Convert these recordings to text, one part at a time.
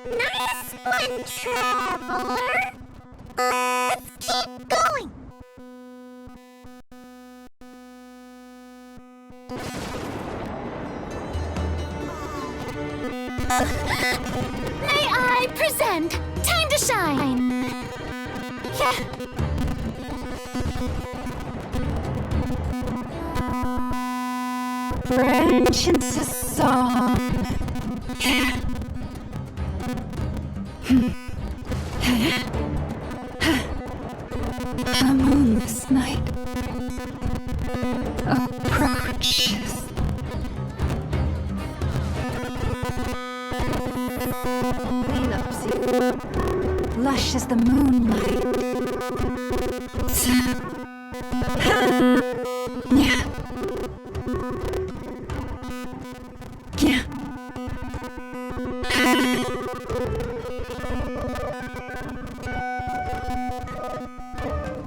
Nice one, traveler! Let's keep going! May I present Time to Shine? Yeah. Vengeance's song. A moonless night approaches. Lush as the moonlight.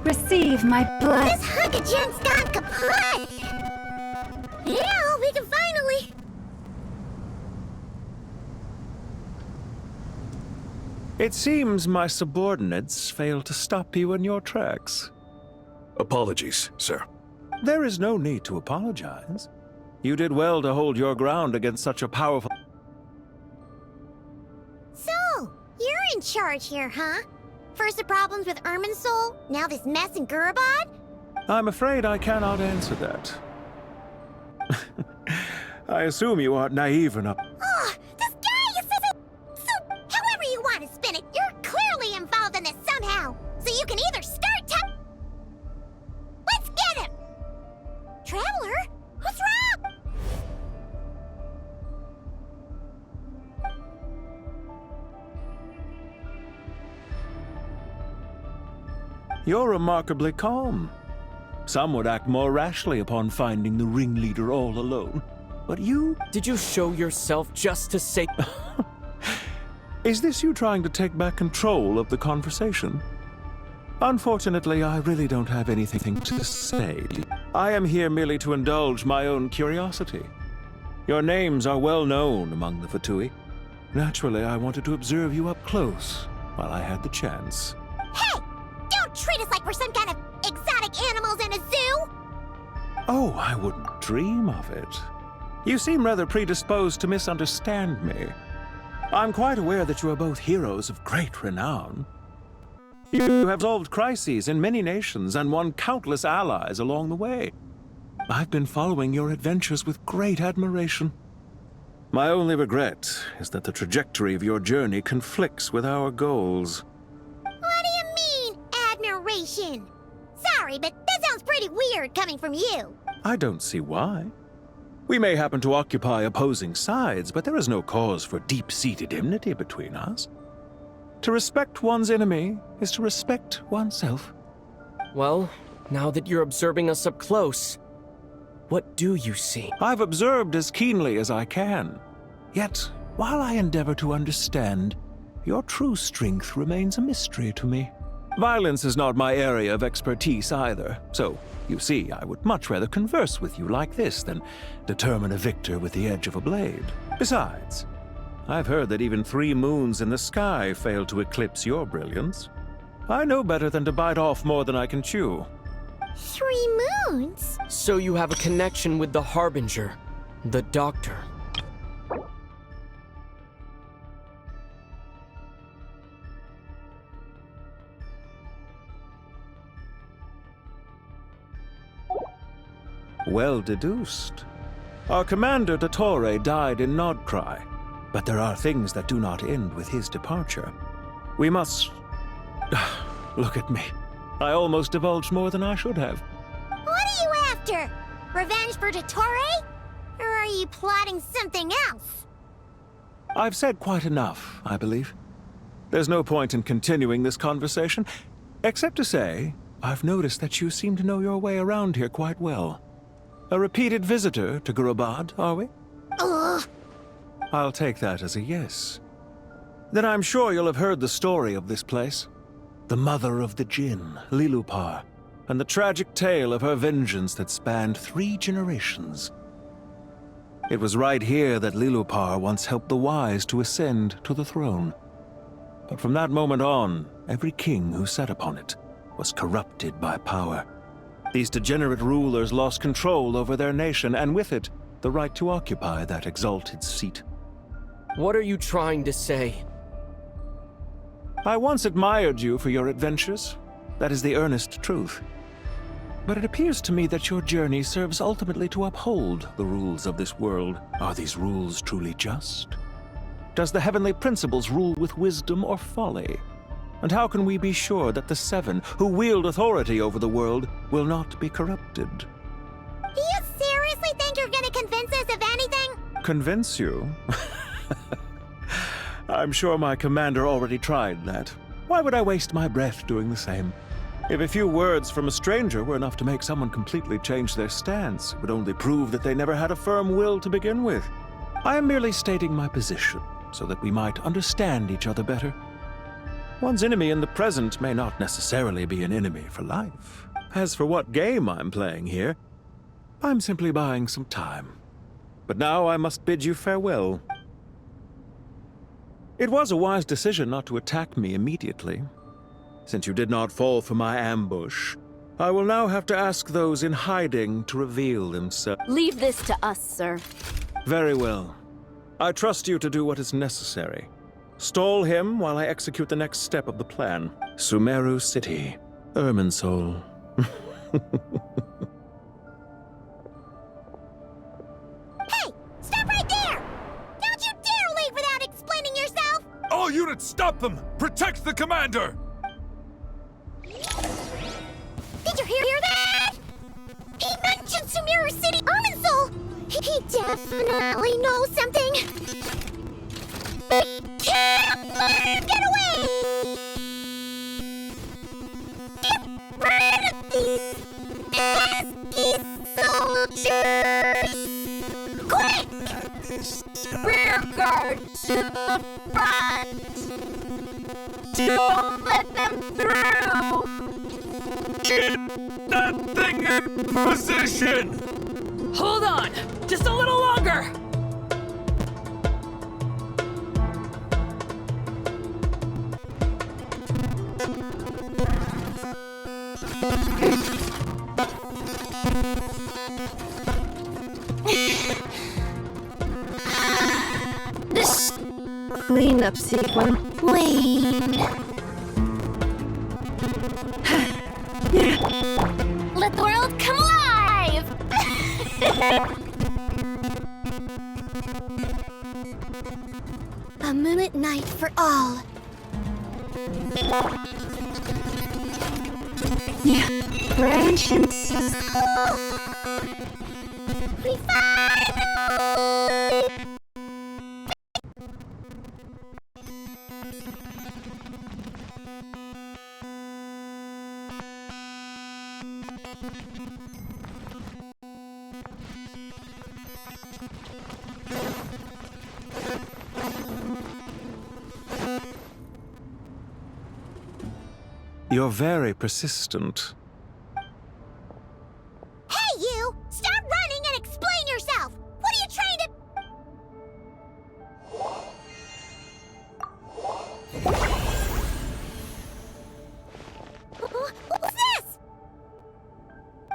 Receive my blood. This Huggagen's gone kaput! Yeah, we can finally... It seems my subordinates failed to stop you in your tracks. Apologies, sir. There is no need to apologize. You did well to hold your ground against such a powerful... So, you're in charge here, huh? First the problems with Irminsul, now this mess in Gurabad? I'm afraid I cannot answer that. I assume you aren't naive enough. Oh, this guy is so... However you want to spin it, you're clearly involved in this somehow. So you can either start Let's get him! Traveler? What's wrong? You're remarkably calm. Some would act more rashly upon finding the ringleader all alone. But you... Did you show yourself just to say... Is this you trying to take back control of the conversation? Unfortunately, I really don't have anything to say. I am here merely to indulge my own curiosity. Your names are well known among the Fatui. Naturally, I wanted to observe you up close while I had the chance. Hey! Don't treat us like we're some kind of exotic animals in a zoo! Oh, I wouldn't dream of it. You seem rather predisposed to misunderstand me. I'm quite aware that you are both heroes of great renown. You have solved crises in many nations and won countless allies along the way. I've been following your adventures with great admiration. My only regret is that the trajectory of your journey conflicts with our goals. What do you mean, admiration? Sorry, but that sounds pretty weird coming from you. I don't see why. We may happen to occupy opposing sides, but there is no cause for deep-seated enmity between us. To respect one's enemy is to respect oneself. Well, now that you're observing us up close, what do you see? I've observed as keenly as I can. Yet, while I endeavor to understand, your true strength remains a mystery to me. Violence is not my area of expertise either, so, you see, I would much rather converse with you like this than determine a victor with the edge of a blade. Besides, I've heard that even 3 moons in the sky fail to eclipse your brilliance. I know better than to bite off more than I can chew. 3 moons? So you have a connection with the Harbinger, the Doctor. Well deduced. Our commander, Dottore, died in Nodcry, but there are things that do not end with his departure. We must... Look at me. I almost divulged more than I should have. What are you after? Revenge for Dottore? Or are you plotting something else? I've said quite enough, I believe. There's no point in continuing this conversation, except to say, I've noticed that you seem to know your way around here quite well. A repeated visitor to Gurabad, are we? Ugh. I'll take that as a yes. Then I'm sure you'll have heard the story of this place. The mother of the Jinn, Lilupar, and the tragic tale of her vengeance that spanned 3 generations. It was right here that Lilupar once helped the wise to ascend to the throne. But from that moment on, every king who sat upon it was corrupted by power. These degenerate rulers lost control over their nation, and with it, the right to occupy that exalted seat. What are you trying to say? I once admired you for your adventures. That is the earnest truth. But it appears to me that your journey serves ultimately to uphold the rules of this world. Are these rules truly just? Does the heavenly principles rule with wisdom or folly? And how can we be sure that the 7 who wield authority over the world will not be corrupted? Do you seriously think you're gonna convince us of anything? Convince you? I'm sure my commander already tried that. Why would I waste my breath doing the same? If a few words from a stranger were enough to make someone completely change their stance, it would only prove that they never had a firm will to begin with. I am merely stating my position, so that we might understand each other better. One's enemy in the present may not necessarily be an enemy for life. As for what game I'm playing here, I'm simply buying some time. But now I must bid you farewell. It was a wise decision not to attack me immediately. Since you did not fall for my ambush, I will now have to ask those in hiding to reveal themselves. Leave this to us, sir. Very well. I trust you to do what is necessary. Stall him while I execute the next step of the plan. Sumeru City, Irminsul. Hey! Stop right there! Don't you dare leave without explaining yourself! All units, stop them! Protect the commander! Did you hear that? He mentioned Sumeru City, Irminsul! He definitely knows something! Be careful! Get away! Get rid of these pesky soldiers! Quick! Rear guard to the front! Don't let them through! That thing in position! Hold on! Just a little longer! This cleanup sequence. Wait. Let the world come alive! A moonlit night for all. Branches. We finally. You're very persistent. Hey, you! Stop running and explain yourself! What are you trying to... What's this?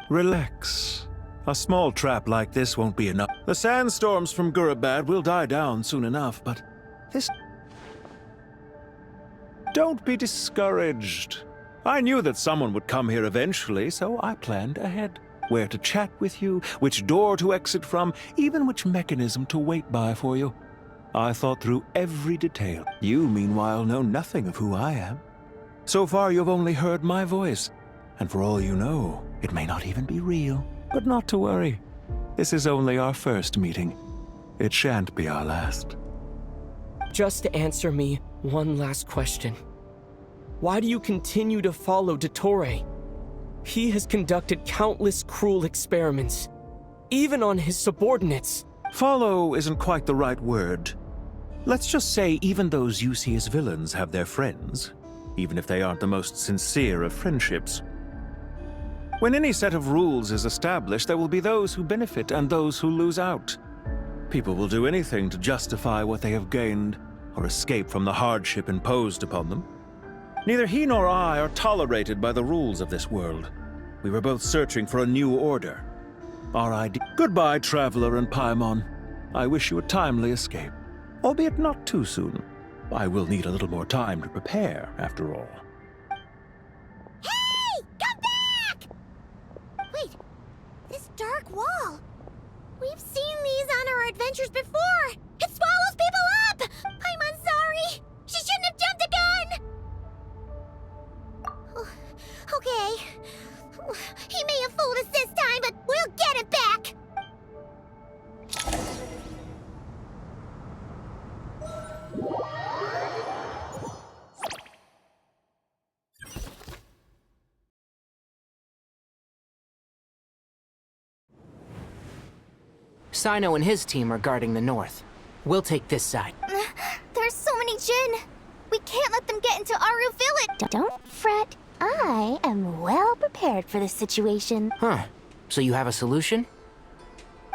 Relax. A small trap like this won't be enough. The sandstorms from Gurabad will die down soon enough, but this... Don't be discouraged. I knew that someone would come here eventually, so I planned ahead. Where to chat with you, which door to exit from, even which mechanism to wait by for you. I thought through every detail. You, meanwhile, know nothing of who I am. So far, you've only heard my voice, and for all you know, it may not even be real. But not to worry. This is only our first meeting. It shan't be our last. Just answer me one last question. Why do you continue to follow Dottore? He has conducted countless cruel experiments, even on his subordinates. Follow isn't quite the right word. Let's just say even those you see as villains have their friends, even if they aren't the most sincere of friendships. When any set of rules is established, there will be those who benefit and those who lose out. People will do anything to justify what they have gained or escape from the hardship imposed upon them. Neither he nor I are tolerated by the rules of this world. We were both searching for a new order. Our idea. Goodbye, Traveler and Paimon. I wish you a timely escape, albeit not too soon. I will need a little more time to prepare, after all. Hey! Come back! Wait, this dark wall. We've seen these on our adventures before. It swallows people up! I'm sorry. She shouldn't have jumped the gun! Okay. He may have fooled us this time, but we'll get it back! Sino and his team are guarding the north. We'll take this side. There's so many Jin! We can't let them get into Aru Village! Don't fret. I am well prepared for this situation. Huh. So you have a solution?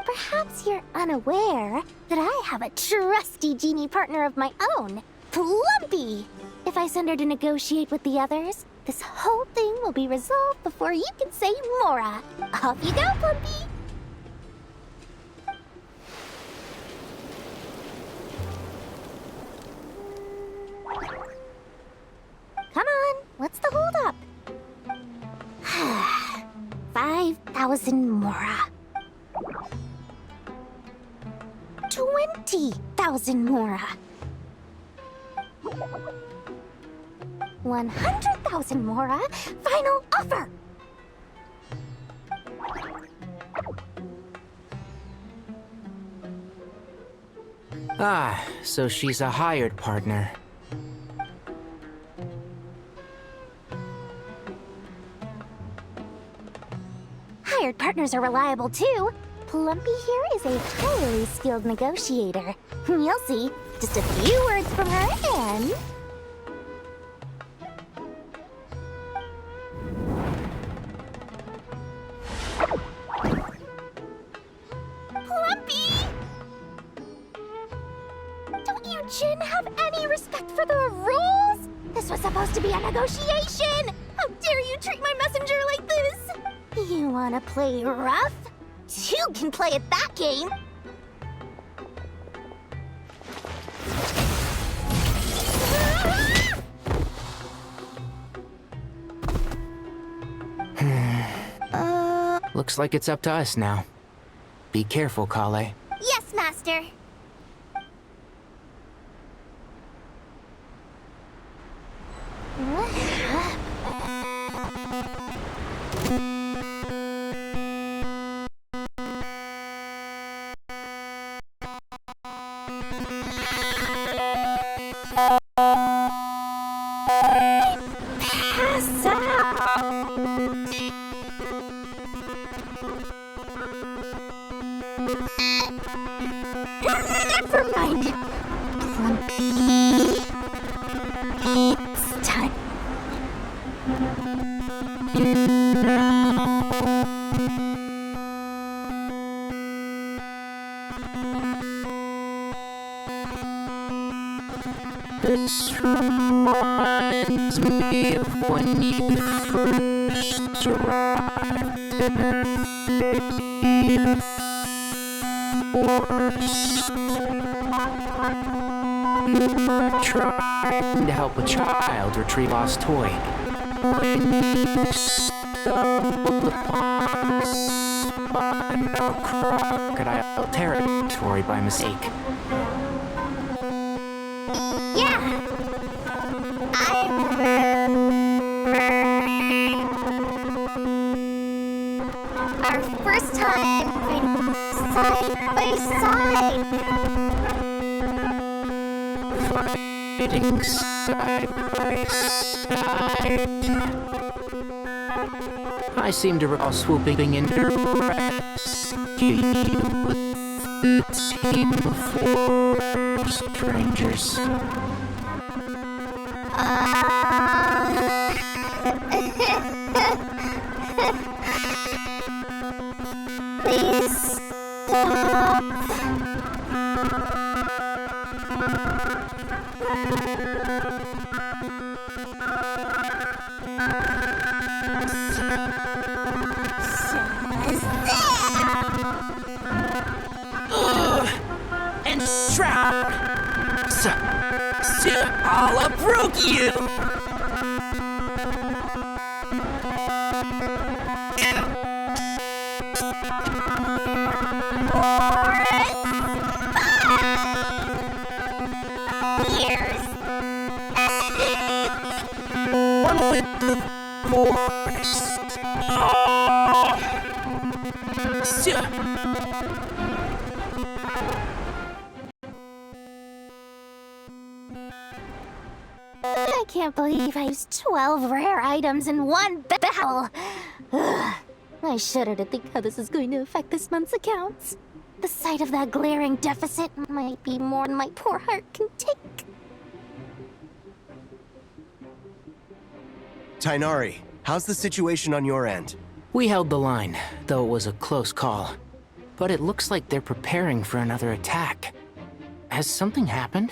Perhaps you're unaware that I have a trusty genie partner of my own, Plumpy. If I send her to negotiate with the others, this whole thing will be resolved before you can say Mora. Off you go, Plumpy! 10,000 Mora. 20,000 Mora. 100,000 Mora. Final offer. Ah, so she's a hired partner. Hired partners are reliable too. Plumpy here is a highly skilled negotiator. You'll see. Just a few words from her and... Plumpy! Don't you, Jin, have any respect for the rules? This was supposed to be a negotiation! How dare you treat my messenger like this? You wanna play rough? Two can play at that game! Looks like it's up to us now. Be careful, Kale. Yes, Master! Pass out! Never mind. Plumpy. It's time. This reminds me of when you first arrived in you were trying to help a child retrieve a lost toy. When you stumbled upon a crocodile territory by mistake. Yeah! Our first time side by side. Fighting side by side. I seem to recall swooping in to rescue you with the team of 4 strangers. Please stop. And Shroud! Allah broke you! One with the force. I can't believe I used 12 rare items in one battle. Ugh. I shudder to think how this is going to affect this month's accounts. The sight of that glaring deficit might be more than my poor heart can take. Tighnari, how's the situation on your end? We held the line, though it was a close call. But it looks like they're preparing for another attack. Has something happened?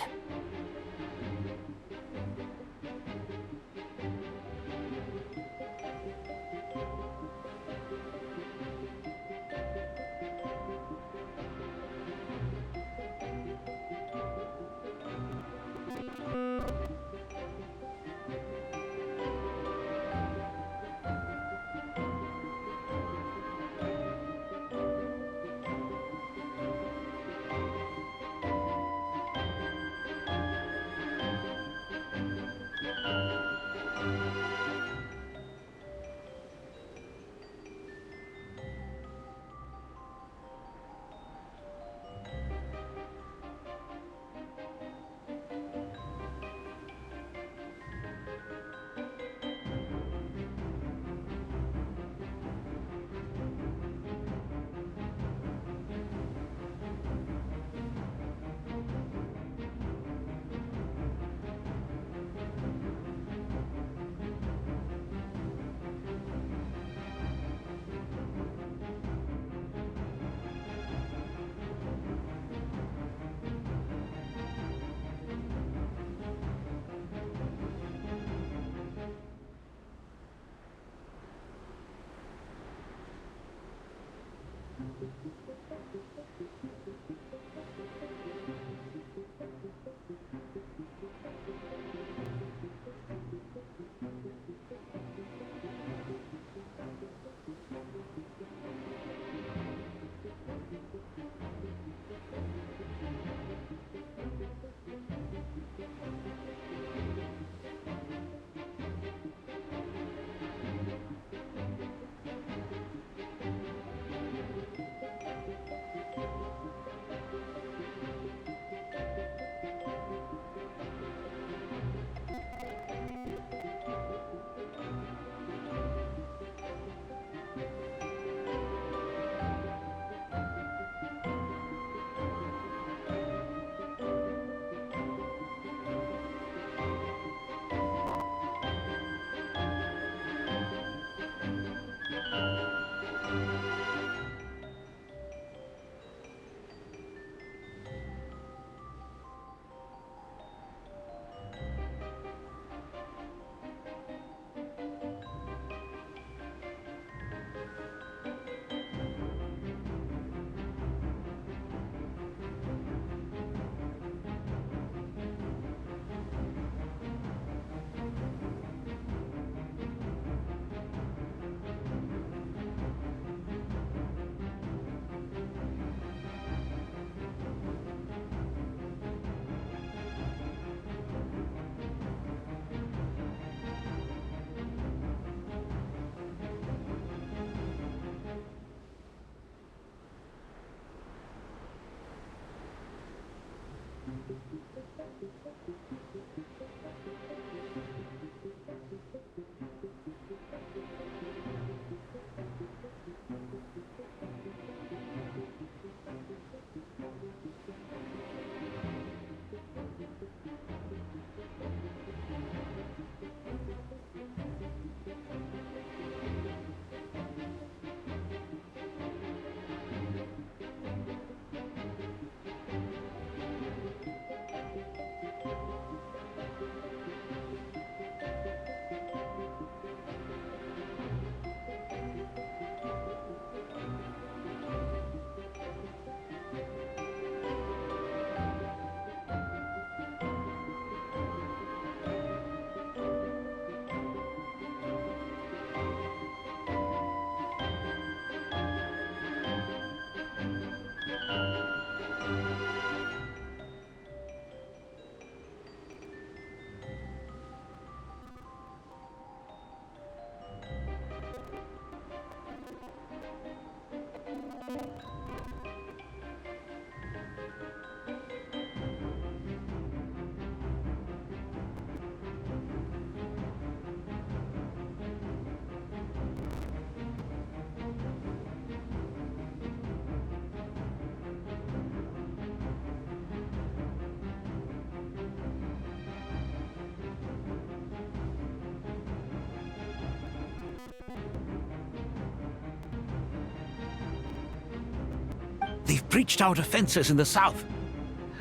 They've breached our defenses in the south.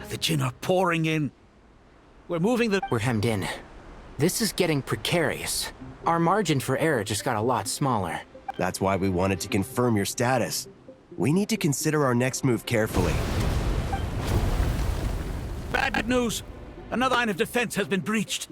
The Jinn are pouring in. We're hemmed in. This is getting precarious. Our margin for error just got a lot smaller. That's why we wanted to confirm your status. We need to consider our next move carefully. Bad news! Another line of defense has been breached.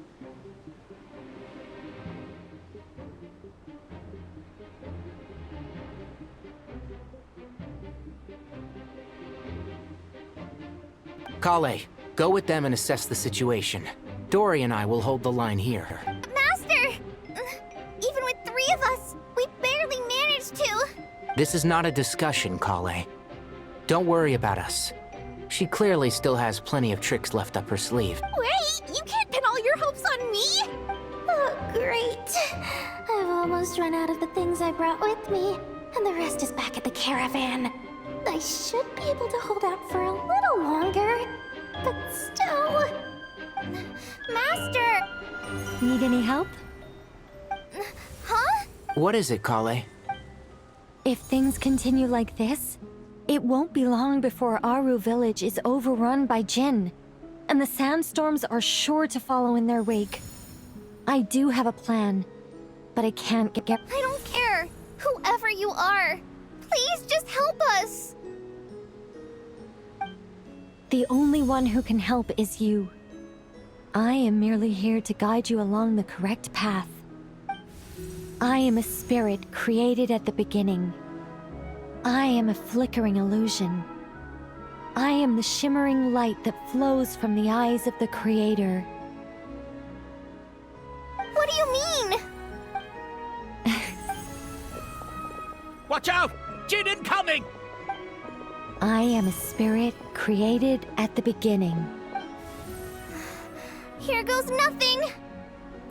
Kale, go with them and assess the situation. Dory and I will hold the line here. Master! Even with 3 of us, we barely managed to. This is not a discussion, Kale. Don't worry about us. She clearly still has plenty of tricks left up her sleeve. Wait, you can't pin all your hopes on me! Oh, great. I've almost run out of the things I brought with me, and the rest is back at the caravan. I should be able to hold out for a little longer, but still... Master! Need any help? Huh? What is it, Kale? If things continue like this, it won't be long before Aru village is overrun by Jinn, and the sandstorms are sure to follow in their wake. I do have a plan, but I can't get... I don't care, whoever you are. Please just help us! The only one who can help is you. I am merely here to guide you along the correct path. I am a spirit created at the beginning. I am a flickering illusion. I am the shimmering light that flows from the eyes of the Creator. What do you mean? Watch out! Jin incoming! I am a spirit created at the beginning. Here goes nothing!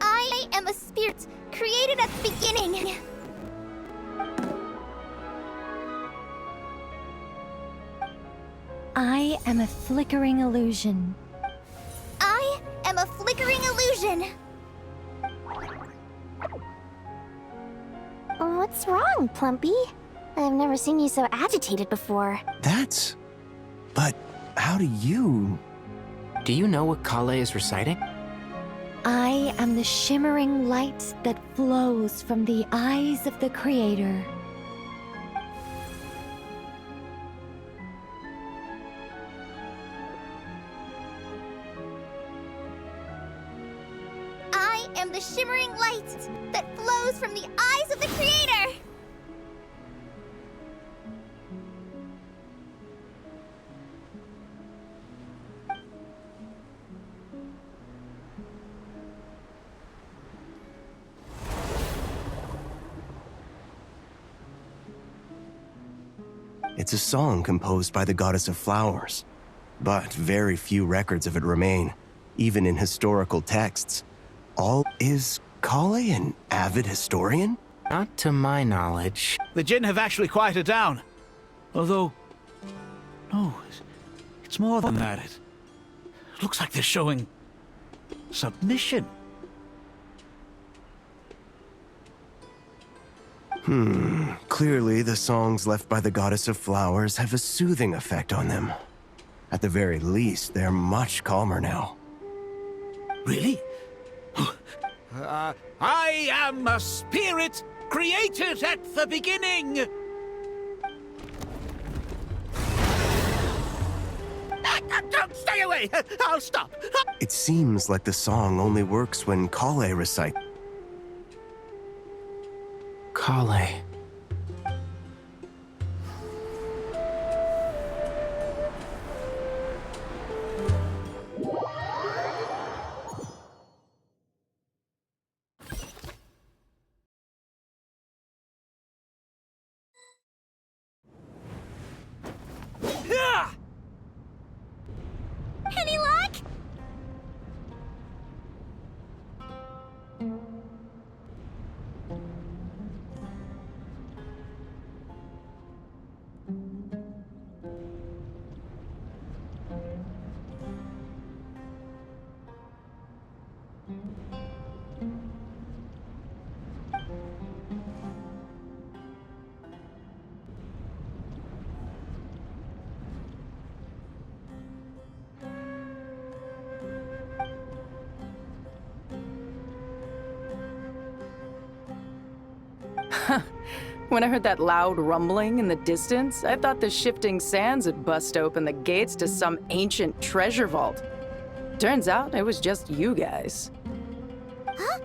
I am a spirit created at the beginning. I am a flickering illusion. I am a flickering illusion. What's wrong, Plumpy? I've never seen you so agitated before. But how do you... Do you know what Kale is reciting? I am the shimmering light that flows from the eyes of the Creator. I am the shimmering light that flows from the eyes of the Creator! It's a song composed by the goddess of flowers. But very few records of it remain, even in historical texts. Is Kale an avid historian? Not to my knowledge. The Jin have actually quieted down. Although... No, it's more than that. It looks like they're showing... submission. Clearly, the songs left by the goddess of flowers have a soothing effect on them. At the very least, they're much calmer now. Really? I am a spirit created at the beginning! Don't stay away! I'll stop! It seems like the song only works when Kale recites. Kale. Any luck? When I heard that loud rumbling in the distance, I thought the shifting sands had bust open the gates to some ancient treasure vault. Turns out it was just you guys. Huh?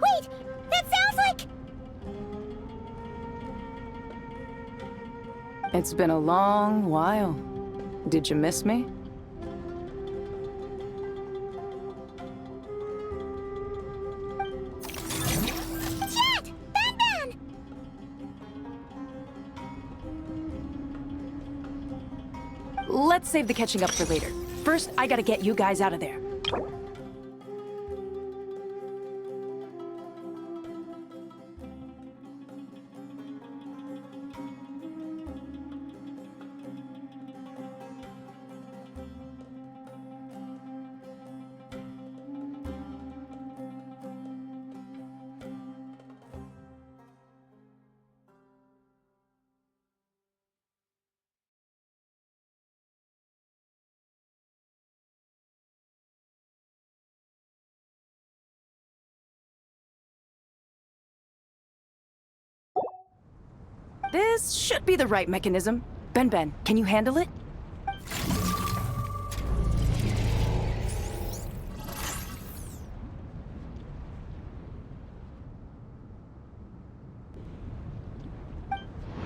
Wait! That sounds like... It's been a long while. Did you miss me? Jet! Banban! Let's save the catching up for later. First, I gotta get you guys out of there. This should be the right mechanism. Ben, can you handle it?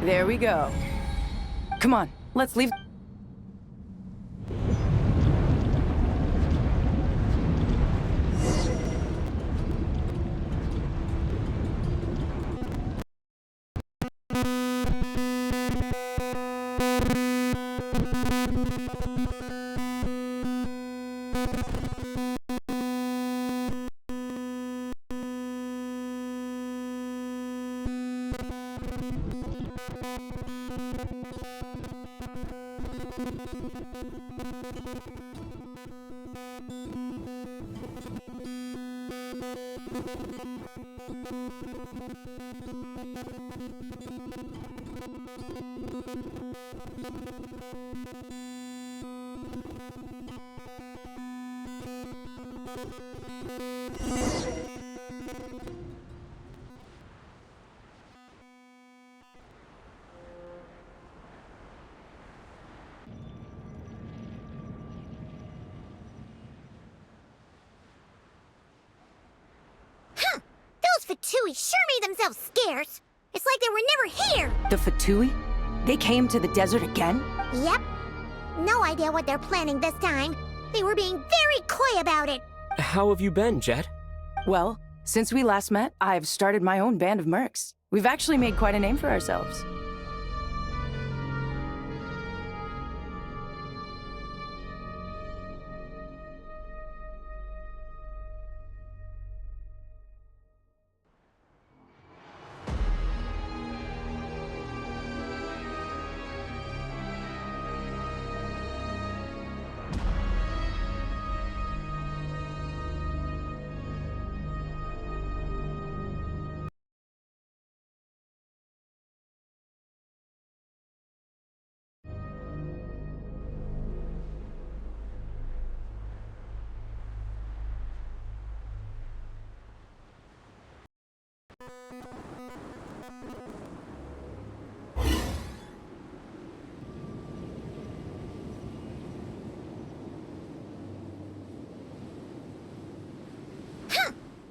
There we go. Come on, let's leave. Those Fatui sure made themselves scarce. It's like they were never here. The Fatui? They came to the desert again? Yep. No idea what they're planning this time. They were being very coy about it. How have you been, Jet? Well, since we last met, I've started my own band of mercs. We've actually made quite a name for ourselves.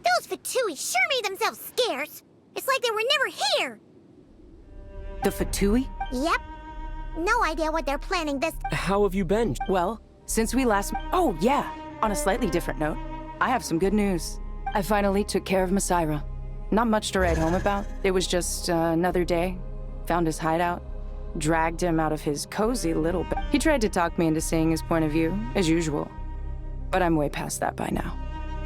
Those Fatui sure made themselves scarce. It's like they were never here. The Fatui? Yep. No idea what they're planning this. How have you been? Well, since we last... Oh, yeah. On a slightly different note, I have some good news. I finally took care of Masaira. Not much to write home about. It was just another day. Found his hideout. Dragged him out of his cozy little bed. He tried to talk me into seeing his point of view, as usual. But I'm way past that by now.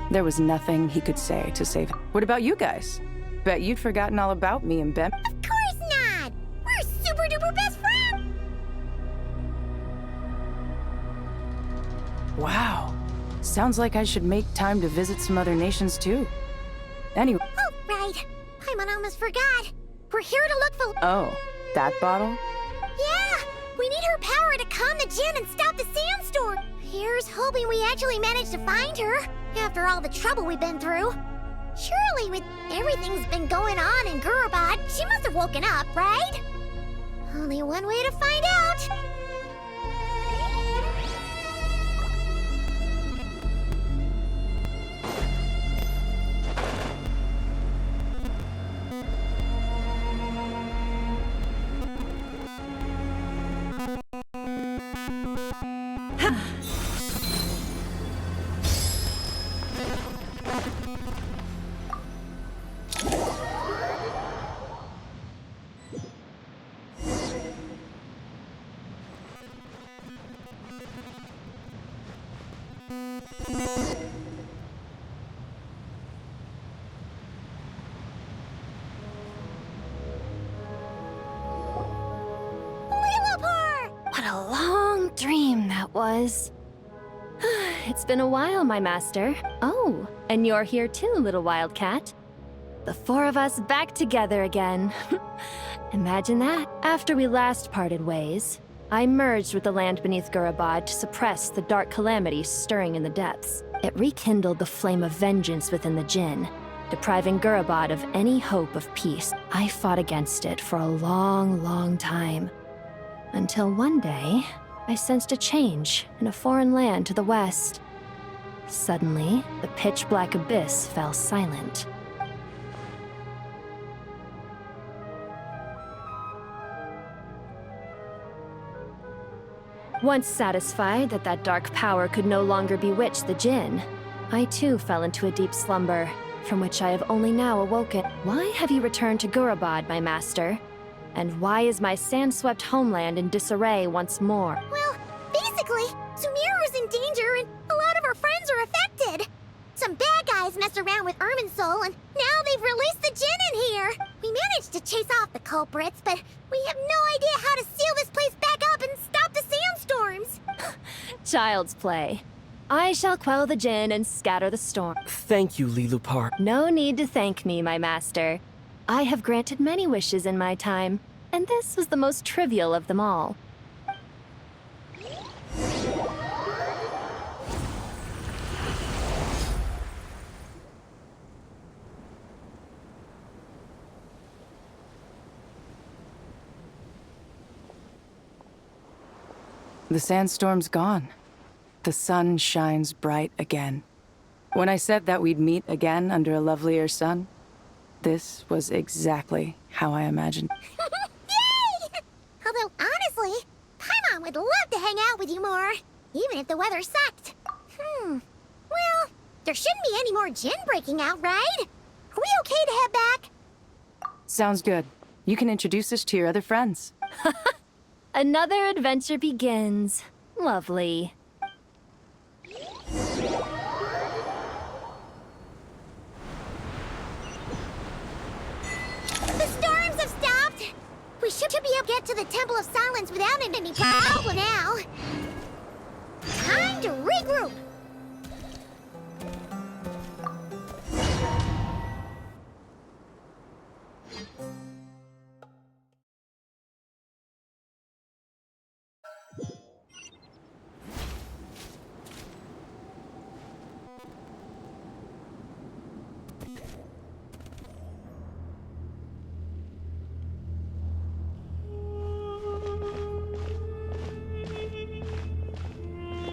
There was nothing he could say to save him. What about you guys? Bet you'd forgotten all about me and Ben. Of course not! We're super duper best friends! Wow. Sounds like I should make time to visit some other nations too. Anyway. Oh, right. Paimon almost forgot. We're here to look for... Oh, that bottle? Yeah! We need her power to calm the Jinn and stop the sandstorm. Here's hoping we actually manage to find her, after all the trouble we've been through. Surely with everything's been going on in Gurabad, she must have woken up, right? Only one way to find out. What a long dream that was. It's been a while, my master. Oh, and you're here too, little wildcat. The four of us back together again. Imagine that. After we last parted ways, I merged with the land beneath Gurabad to suppress the dark calamities stirring in the depths. It rekindled the flame of vengeance within the Jinn, depriving Gurabad of any hope of peace. I fought against it for a long, long time. Until one day, I sensed a change in a foreign land to the west. Suddenly, the pitch-black abyss fell silent. Once satisfied that that dark power could no longer bewitch the Jinn, I too fell into a deep slumber, from which I have only now awoken. Why have you returned to Gurabad, my master? And why is my sand-swept homeland in disarray once more? Well, basically, Sumir is in danger and a lot of our friends are affected. Some bad guys messed around with Irminsul and now they've released the Jinn in here. We managed to chase off the culprits, but we have no idea how to seal this place back up and stop the sandstorms. Child's play. I shall quell the Jinn and scatter the storm. Thank you, Lilupar. No need to thank me, my master. I have granted many wishes in my time, and this was the most trivial of them all. The sandstorm's gone. The sun shines bright again. When I said that we'd meet again under a lovelier sun, this was exactly how I imagined. Yay! Although, honestly, Paimon would love to hang out with you more, even if the weather sucked. Well, there shouldn't be any more Jinn breaking out, right? Are we okay to head back? Sounds good. You can introduce us to your other friends. Another adventure begins. Lovely. The storms have stopped! We should be able to get to the Temple of Silence without any problem now. Time to regroup!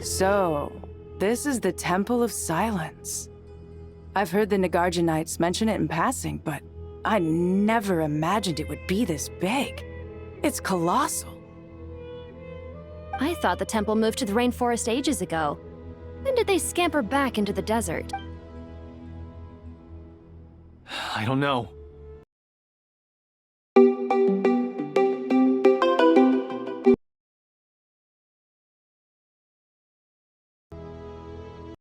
So, this is the Temple of Silence. I've heard the Nagarja Knights mention it in passing, but I never imagined it would be this big. It's colossal. I thought the temple moved to the rainforest ages ago. When did they scamper back into the desert? I don't know.